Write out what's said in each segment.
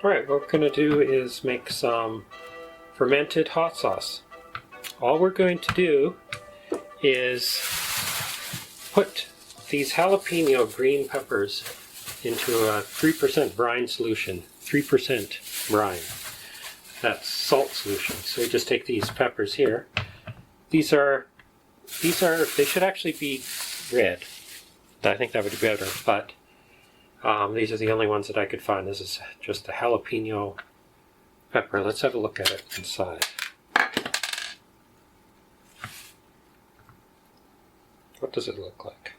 Alright, what we're going to do is make some fermented hot sauce. All we're going to do is put these jalapeno green peppers into a 3% brine solution. 3% brine. That's salt solution. So we just take these peppers here. They should actually be red. I think that would be better, but these are the only ones that I could find. This is just a jalapeno pepper. Let's have a look at it inside. What does it look like?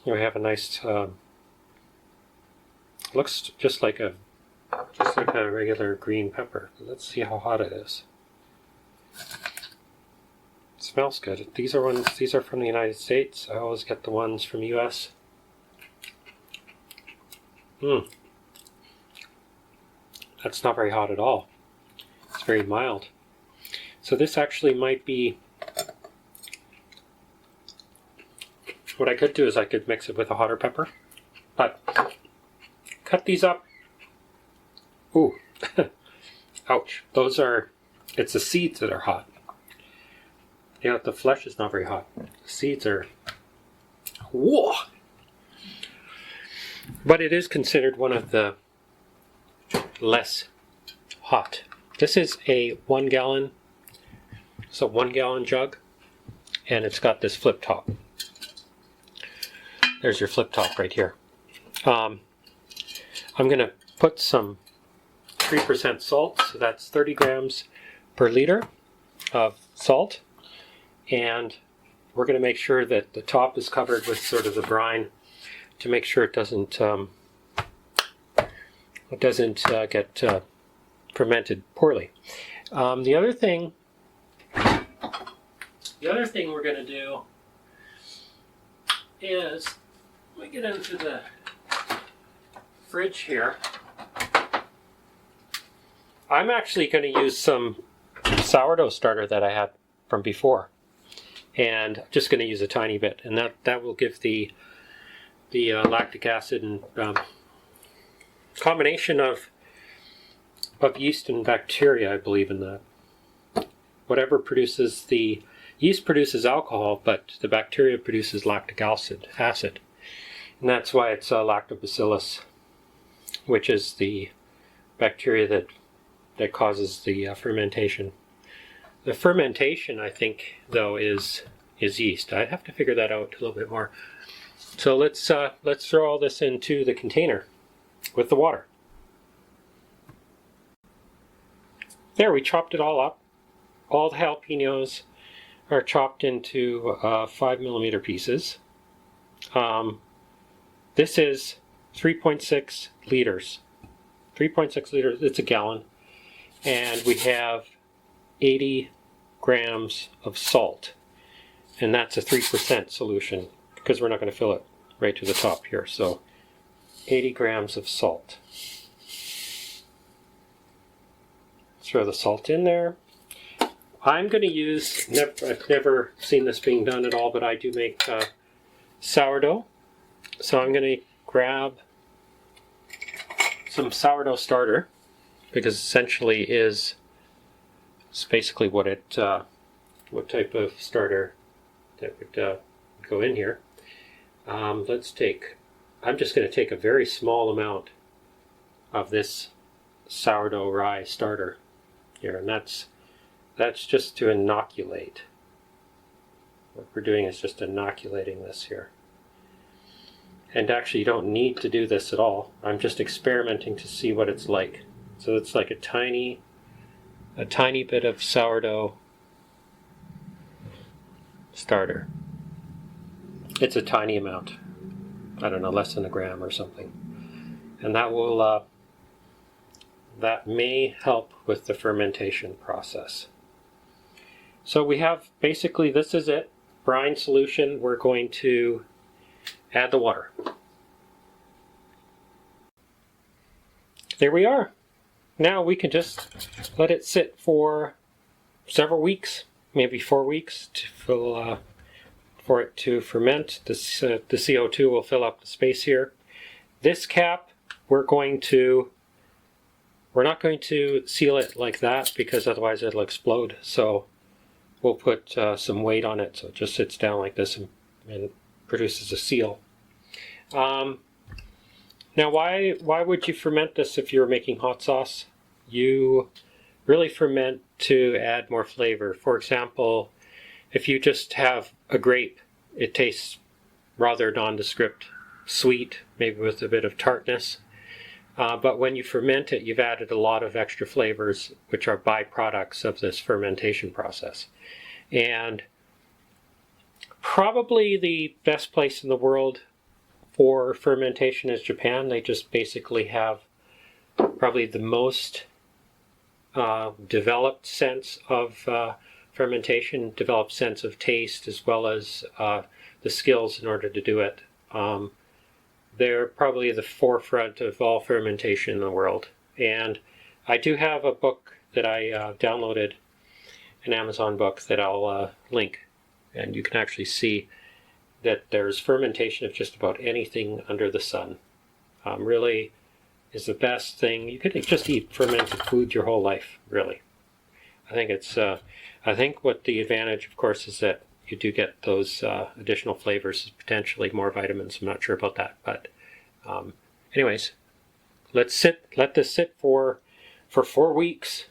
Here we have a nice, looks just like a regular green pepper. Let's see how hot it is. It smells good. These are from the United States. I always get the ones from US. That's not very hot at all. It's very mild. So this actually might be, what I could do is I could mix it with a hotter pepper, but cut these up. Ooh, ouch. It's the seeds that are hot. Yeah, the flesh is not very hot. The seeds are, whoa! But it is considered one of the less hot. This is a 1 gallon. It's a 1 gallon jug, and it's got this flip top. There's your flip top right here. I'm going to put some 3% salt, so that's 30 grams per liter of salt, and we're going to make sure that the top is covered with sort of the brine to make sure it doesn't get fermented poorly. The other thing we're going to do is, let me get into the fridge here. I'm actually going to use some sourdough starter that I had from before, and I'm just going to use a tiny bit, and that will give the lactic acid and combination of yeast and bacteria, I believe in that. Whatever produces the yeast produces alcohol, but the bacteria produces lactic acid, and that's why it's lactobacillus, which is the bacteria that causes the fermentation. The fermentation, I think, though, is yeast. I'd have to figure that out a little bit more. So let's throw all this into the container with the water. There, we chopped it all up. All the jalapenos are chopped into 5mm pieces. This is 3.6 liters. 3.6 liters, it's a gallon. And we have 80 grams of salt. And that's a 3% solution, because we're not going to fill it right to the top here. So 80 grams of salt. Throw the salt in there. I'm going to use, I've never seen this being done at all, but I do make sourdough. So I'm going to grab some sourdough starter, because essentially it's basically what type of starter that would go in here. I'm just going to take a very small amount of this sourdough rye starter here, and that's just to inoculate. What we're doing is just inoculating this here. And actually you don't need to do this at all. I'm just experimenting to see what it's like. So it's like a tiny bit of sourdough starter. It's a tiny amount. I don't know, less than a gram or something. And that will that may help with the fermentation process. So we have, basically, this is it. Brine solution. We're going to add the water. There we are. Now we can just let it sit for several weeks, maybe 4 weeks, to for it to ferment. The CO2 will fill up the space here. This cap, we're not going to seal it like that because otherwise it'll explode. So we'll put some weight on it so it just sits down like this and produces a seal. Now why would you ferment this if you're making hot sauce? You really ferment to add more flavor. For example, if you just have a grape, it tastes rather nondescript, sweet, maybe with a bit of tartness. But when you ferment it, you've added a lot of extra flavors, which are byproducts of this fermentation process. And probably the best place in the world for fermentation is Japan. They just basically have probably the most developed sense of fermentation, developed sense of taste, as well as the skills in order to do it. They're probably the forefront of all fermentation in the world. And I do have a book that I downloaded, an Amazon book that I'll link. And you can actually see that there's fermentation of just about anything under the sun. Really is the best thing. You could just eat fermented food your whole life, really. I think what the advantage, of course, is that you do get those additional flavors, potentially more vitamins. I'm not sure about that, but anyways, let this sit for 4 weeks.